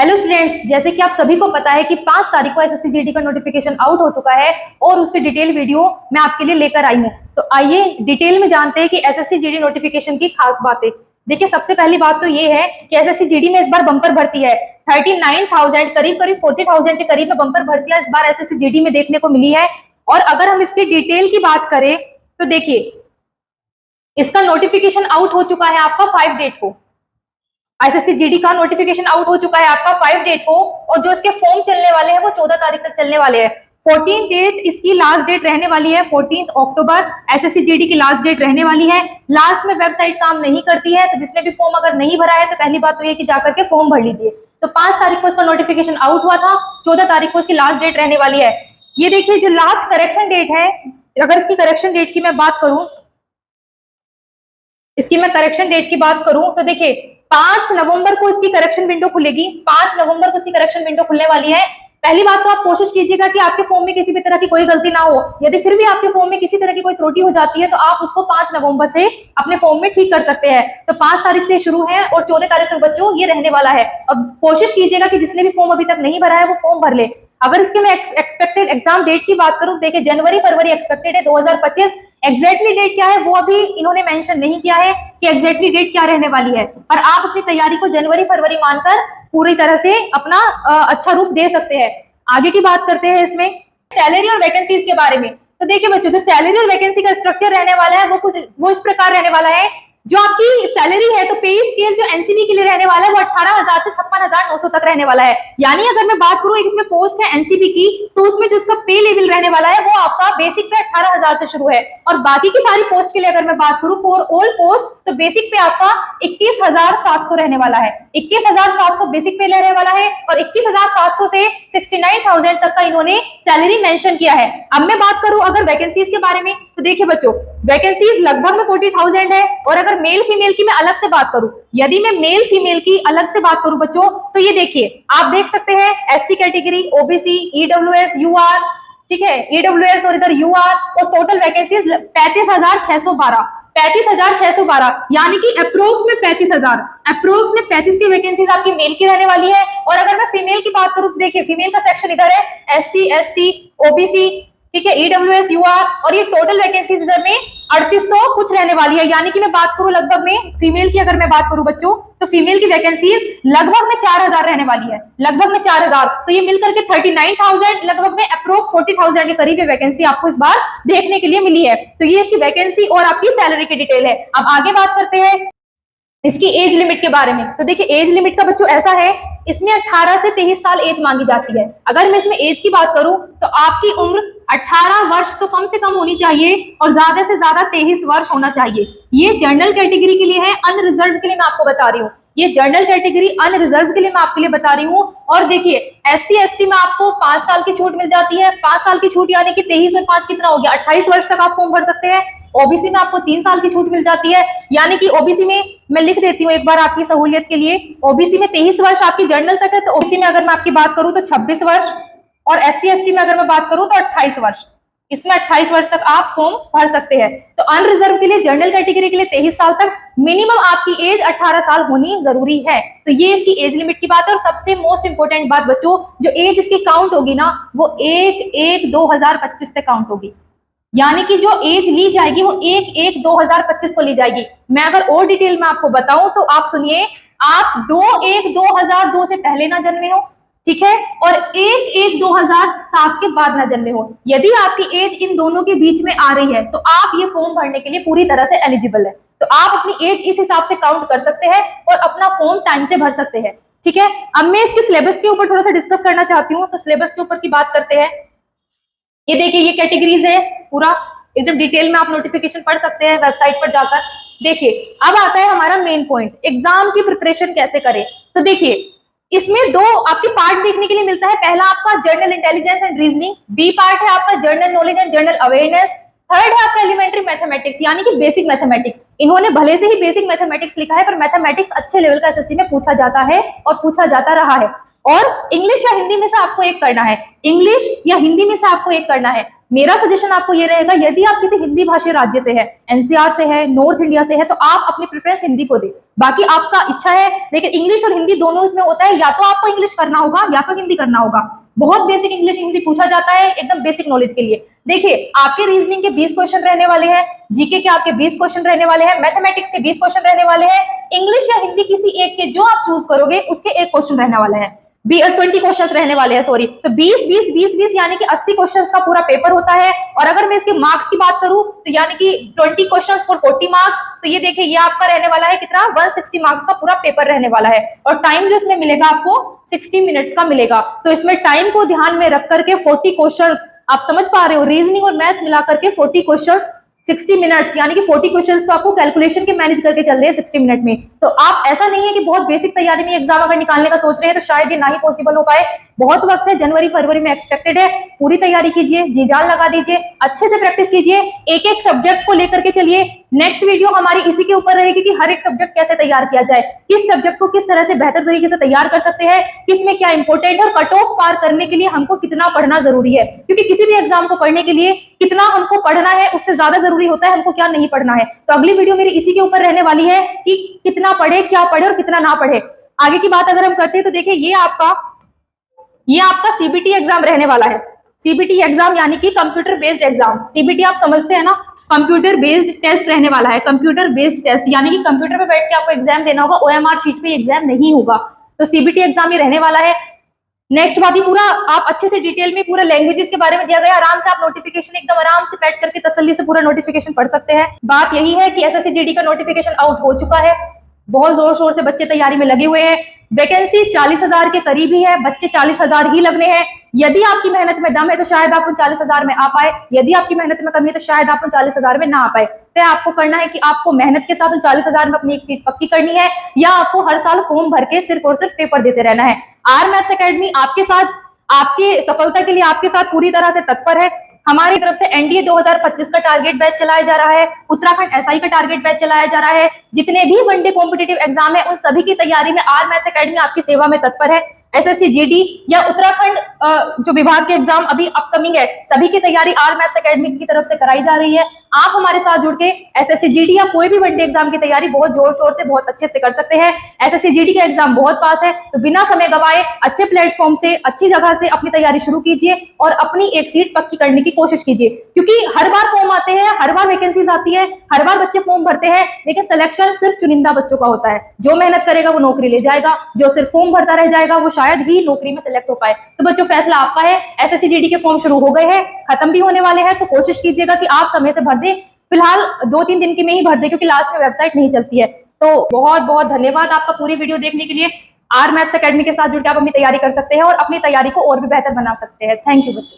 Hello students, जैसे कि आप सभी को पता है कि 5 तारीख को एसएससी जीडी का नोटिफिकेशन आउट हो चुका है और उसके डिटेल वीडियो मैं आपके लिए लेकर आई हूं। तो आइए डिटेल में जानते हैं कि एसएससी जीडी नोटिफिकेशन की खास बातें। देखिए, सबसे पहली बात तो ये है कि एसएससी जीडी में इस बार बम्पर भर्ती है। 39,000 करीब 40,000 के करीब में बम्पर भर्तियां इस बार एसएससी जीडी में देखने को मिली है। और अगर हम इसकी डिटेल की बात करें तो देखिए, इसका नोटिफिकेशन आउट हो चुका है आपका 5 डेट को। एसएससी जीडी का नोटिफिकेशन आउट हो चुका है आपका 5 डेट को, और जो इसके फॉर्म चलने वाले हैं वो 14 तारीख तक चलने वाले हैं। 14 डेट इसकी लास्ट डेट रहने वाली है। 14 अक्टूबर एसएससी जीडी की लास्ट डेट रहने वाली है। लास्ट में वेबसाइट काम नहीं करती है, तो जिसने भी फॉर्म अगर नहीं भरा है तो पहली बात तो ये कि जाकर के फॉर्म भर लीजिए। तो 5 तारीख को इसका नोटिफिकेशन आउट हुआ था, 14 तारीख को इसकी लास्ट डेट रहने वाली है। ये देखिए, जो लास्ट करेक्शन डेट है, अगर इसकी करेक्शन डेट की मैं बात करूं, तो देखिए 5 नवंबर को इसकी करेक्शन विंडो खुलेगी। 5 नवंबर को इसकी करेक्शन विंडो खुलने वाली है। पहली बात तो आप कोशिश कीजिएगा कि आपके फॉर्म में किसी भी तरह की कोई गलती ना हो। यदि फिर भी आपके फॉर्म में किसी तरह की कोई त्रुटि हो जाती है तो आप उसको 5 नवंबर से अपने फॉर्म में ठीक कर सकते हैं। तो 5 तारीख से शुरू है और 14 तारीख तक बच्चों ये रहने वाला है। अब कोशिश कीजिएगा कि जिसने भी फॉर्म अभी तक नहीं भरा है वो फॉर्म भर ले। अगर इसके मैं एक्सपेक्टेड एग्जाम डेट की बात करूं, देखिए जनवरी फरवरी एक्सपेक्टेड है 2025। एग्जैक्टली डेट क्या है वो अभी इन्होंने मेंशन नहीं किया है कि एग्जैक्टली डेट क्या रहने वाली है, पर आप अपनी तैयारी को जनवरी फरवरी मानकर पूरी तरह से अपना अच्छा रूप दे सकते हैं। आगे की बात करते हैं इसमें सैलरी और वैकेंसीज के बारे में। तो देखिए बच्चों, जो सैलरी और वैकेंसी का स्ट्रक्चर रहने वाला है वो इस प्रकार रहने वाला है। जो आपकी सैलरी है तो पे स्केल जो एनसीबी के लिए रहने वाला है वो 18,000 से 56,900 तक रहने वाला है। यानी अगर मैं बात करूं, एक इसमें पोस्ट है एनसीबी की, तो उसमें जो इसका पे लेवल रहने वाला है वो आपका बेसिक पे 18,000 से शुरू है। और बाकी की सारी पोस्ट के लिए अगर मैं बात करूं फॉर ऑल पोस्ट, तो बेसिक पे आपका 21,700 रहने वाला है। 21,700 बेसिक पे रहने वाला है और 21,700 से 69,000 तक का इन्होंने सैलरी मेंशन किया है। अब मैं बात करूं अगर वैकेंसीज के बारे में, तो देखिए बच्चों, वैकेंसीज लगभग में 40,000 है। और अगर मेल फीमेल की मैं अलग से बात करूं, यदि मैं मेल फीमेल की अलग से बात करूं बच्चों, तो ये देखिए आप देख सकते हैं SC category, OBC, EWS, UR, ठीक है, ईडब्ल्यूएस और इधर यूआर, और टोटल वैकेंसीज 35,612, यानी कि अप्रोक्स में 35 की वैकेंसीज आपकी मेल की रहने वाली है। और अगर मैं फीमेल की बात करूं तो देखिए फीमेल का सेक्शन इधर है, एससी, एसटी, ओबीसी, ठीक है, ईडब्ल्यूएस, यूआर, और ये टोटल वैकेंसीज इधर में 3800 कुछ रहने वाली है। यानी कि मैं बात करूं लगभग में फीमेल की, अगर मैं बात करूं बच्चों, तो फीमेल की वैकेंसीज लगभग में 4,000 रहने वाली है, लगभग में 4,000। तो ये मिलकर के 39,000, लगभग में अप्रोक्स 40,000 के करीब वैकेंसी आपको इस बार देखने के लिए मिली है। तो ये इसकी वैकेंसी और आपकी सैलरी की डिटेल है। अब आगे बात करते हैं इसकी एज लिमिट के बारे में। तो देखिए एज लिमिट का बच्चों ऐसा है, इसमें 18 से 23 साल एज मांगी जाती है। अगर मैं इसमें एज की बात करूं तो आपकी उम्र 18 वर्ष तो कम से कम होनी चाहिए और ज्यादा से ज्यादा 23 वर्ष होना चाहिए। ये जनरल कैटेगरी के लिए है, अनरिजर्व के लिए मैं आपको बता रही हूँ। ये जनरल कैटेगरी अनरिजर्व के लिए मैं आपके लिए बता रही हूँ। और देखिए एससी एसटी में आपको 5 साल की छूट मिल जाती है। 5 साल की छूट यानी कि 23 और 5 कितना हो गया, 28 वर्ष तक आप फॉर्म भर सकते हैं। ओबीसी में आपको 3 साल की छूट मिल जाती है, यानी कि ओबीसी में मैं लिख देती हूँ एक बार आपकी सहूलियत के लिए, ओबीसी में 23 वर्ष आपकी जनरल तक है। तो ओबीसी में अगर मैं आपकी बात करूं तो 26 वर्ष, और एससी एसटी में अगर मैं बात करूं तो 28 वर्ष। इसमें 28 वर्ष तक आप फॉर्म भर सकते हैं। तो अनरिजर्व के लिए, जनरल कैटेगरी के लिए 23 साल तक मिनिमम आपकी एज 18 साल होनी जरूरी है। तो ये इसकी एज लिमिट की बात है। और सबसे मोस्ट इंपोर्टेंट बात बच्चों, जो एज इसकी काउंट होगी ना, वो 1/1/2025 से काउंट होगी। यानी कि जो एज ली जाएगी वो 1/1/2025 को ली जाएगी। मैं अगर और डिटेल में आपको बताऊं तो आप सुनिए, आप 2/1/2002 से पहले ना जन्मे हो, ठीक है, और 1/1/2007 के बाद ना जन्मे हो। यदि आपकी एज इन दोनों के बीच में आ रही है तो आप ये फॉर्म भरने के लिए पूरी तरह से एलिजिबल है। तो आप अपनी एज इस हिसाब से काउंट कर सकते हैं और अपना फॉर्म टाइम से भर सकते हैं, ठीक है। अब मैं इसके सिलेबस के ऊपर थोड़ा सा डिस्कस करना चाहती हूँ। तो सिलेबस के ऊपर की बात करते हैं। ये देखिए ये कैटेगरीज है, पूरा एकदम डिटेल में आप नोटिफिकेशन पढ़ सकते हैं वेबसाइट पर जाकर। देखिए अब आता है हमारा मेन पॉइंट, एग्जाम की प्रिपरेशन कैसे करें। तो देखिए इसमें 2 आपके पार्ट देखने के लिए मिलता है। पहला आपका general intelligence and reasoning, B part है आपका general knowledge and general awareness, third है आपका एलिमेंट्री मैथमेटिक्स यानी कि बेसिक मैथमेटिक्स। इन्होंने भले से ही बेसिक मैथमेटिक्स लिखा है, पर मैथमेटिक्स अच्छे लेवल का एसएससी में पूछा जाता है और पूछा जाता रहा है। और इंग्लिश या हिंदी में से आपको एक करना है, इंग्लिश या हिंदी में से आपको एक करना है। मेरा सजेशन आपको ये रहेगा, यदि आप किसी हिंदी भाषी राज्य से है, एनसीआर से है, नॉर्थ इंडिया से है, तो आप अपनी प्रेफरेंस हिंदी को दे। बाकी आपका इच्छा है, लेकिन इंग्लिश और हिंदी दोनों इसमें होता है, या तो आपको इंग्लिश करना होगा या तो हिंदी करना होगा। बहुत बेसिक इंग्लिश हिंदी पूछा जाता है, एकदम बेसिक नॉलेज के लिए। देखिए, आपके रीजनिंग के 20 क्वेश्चन रहने वाले हैं, जीके के आपके 20 क्वेश्चन रहने वाले हैं, मैथमेटिक्स के 20 क्वेश्चन रहने वाले हैं, इंग्लिश या हिंदी किसी एक के जो आप चूज करोगे उसके एक क्वेश्चन रहने वाला है। 20 क्वेश्चंस रहने वाले हैं, सॉरी। तो 20 यानी कि 80 क्वेश्चंस का पूरा पेपर होता है। और अगर मैं इसके मार्क्स की बात करूं तो यानी कि 20 क्वेश्चंस फॉर 40 मार्क्स, तो ये देखिए ये आपका रहने वाला है कितना, 160 मार्क्स का पूरा पेपर रहने वाला है। और टाइम जो इसमें मिलेगा आपको 60 मिनट्स का मिलेगा। तो इसमें टाइम को ध्यान में रख करके 40 क्वेश्चंस, आप समझ पा रहे हो, रीजनिंग और मैथ्स मिला करके 40 क्वेश्चंस 60 मिनट्स, यानी कि 40 क्वेश्चंस तो आपको कैलकुलेशन के मैनेज करके चल रहे हैं 60 मिनट में। तो आप, ऐसा नहीं है कि बहुत बेसिक तैयारी में एग्जाम अगर निकालने का सोच रहे हैं तो शायद ये ना ही पॉसिबल हो पाए। बहुत वक्त है, जनवरी फरवरी में एक्सपेक्टेड है। पूरी तैयारी कीजिए, जी जान लगा दीजिए, अच्छे से प्रैक्टिस कीजिए, एक एक सब्जेक्ट को लेकर के चलिए। नेक्स्ट वीडियो हमारी इसी के ऊपर रहेगी कि हर एक सब्जेक्ट कैसे तैयार किया जाए, किस सब्जेक्ट को किस तरह से बेहतर तरीके से तैयार कर सकते हैं, किसमें क्या इंपॉर्टेंट है, और कट ऑफ पार करने के लिए हमको कितना पढ़ना जरूरी है। क्योंकि किसी भी एग्जाम को पढ़ने के लिए कितना हमको पढ़ना है उससे ज्यादा जरूरी होता है हमको क्या नहीं पढ़ना है। तो अगली वीडियो मेरी इसी के ऊपर रहने वाली है कि कितना पढ़े, क्या पढ़े और कितना ना पढ़े। आगे की बात अगर हम करते हैं तो देखिए ये आपका सीबीटी एग्जाम रहने वाला है। सीबीटी एग्जाम यानी कि कंप्यूटर बेस्ड एग्जाम। सीबीटी आप समझते हैं ना, कंप्यूटर बेस्ड टेस्ट रहने वाला है। कंप्यूटर बेस्ड टेस्ट यानी कि कंप्यूटर पे बैठ के आपको एग्जाम देना होगा, ओएमआर शीट पे एग्जाम नहीं होगा। तो सीबीटी एग्जाम ये रहने वाला है। नेक्स्ट बात, ही पूरा आप अच्छे से डिटेल में पूरे लैंग्वेजेस के बारे में दिया गया, आराम से आप नोटिफिकेशन एकदम आराम से बैठ करके तसल्ली से पूरा नोटिफिकेशन पढ़ सकते हैं। बात यही है कि एसएससी जीडी का नोटिफिकेशन आउट हो चुका है, बहुत जोर शोर से बच्चे तैयारी में लगे हुए हैं। वैकेंसी 40,000 के करीब ही है, बच्चे 40,000 ही लगने हैं। यदि आपकी मेहनत में दम है तो शायद आप उन 40,000 में आ पाए, यदि आपकी मेहनत में कमी है तो शायद आप उन 40,000 में ना आ पाए। तो आपको करना है कि आपको मेहनत के साथ उन 40,000 में अपनी एक सीट पक्की करनी है, या आपको हर साल फॉर्म भर के सिर्फ और सिर्फ पेपर देते रहना है। आर मैथ्स एकेडमी आपके साथ, आपकी सफलता के लिए आपके साथ पूरी तरह से तत्पर है। हमारी तरफ से एनडीए 2025 का टारगेट बैच चलाया जा रहा है, उत्तराखंड एसआई का टारगेट बैच चलाया जा रहा है। जितने भी वनडे कॉम्पिटिटिव एग्जाम है उन सभी की तैयारी में आर मैथ्स एकेडमी आपकी सेवा में तत्पर है। एसएससी जीडी या उत्तराखंड जो विभाग के एग्जाम अभी अपकमिंग है, सभी की तैयारी आर मैथ्स एकेडमी की तरफ से कराई जा रही है। आप हमारे साथ जुड़ के एसएससी जीडी या कोई भी वनडे एग्जाम की तैयारी बहुत जोर शोर से बहुत अच्छे से कर सकते हैं। एसएससी जीडी का एग्जाम बहुत पास है, तो बिना समय गवाए अच्छे प्लेटफॉर्म से, अच्छी जगह से अपनी तैयारी शुरू कीजिए और अपनी एक सीट पक्की करने की कोशिश कीजिए। क्योंकि हर बार फॉर्म आते हैं, हर बार वैकेंसीज आती है, हर बार बच्चे फॉर्म भरते हैं, लेकिन सिलेक्शन सिर्फ चुनिंदा बच्चों का होता है। जो मेहनत करेगा वो नौकरी ले जाएगा, जो सिर्फ फॉर्म भरता रह जाएगा वो शायद ही नौकरी में सिलेक्ट हो पाए। तो बच्चों, फैसला आपका है। एसएससी जीडी के फॉर्म शुरू हो गए हैं, खत्म भी होने वाले हैं, तो कोशिश कीजिएगा कि आप समय से भर दें। फिलहाल 2-3 दिन की में ही भर दे, क्योंकि लास्ट में वेबसाइट नहीं चलती है। तो बहुत बहुत धन्यवाद आपका पूरी वीडियो देखने के लिए। आर मैथ्स एकेडमी के साथ जुड़ के आप अपनी तैयारी कर सकते हैं और अपनी तैयारी को और भी बेहतर बना सकते हैं। थैंक यू बच्चों।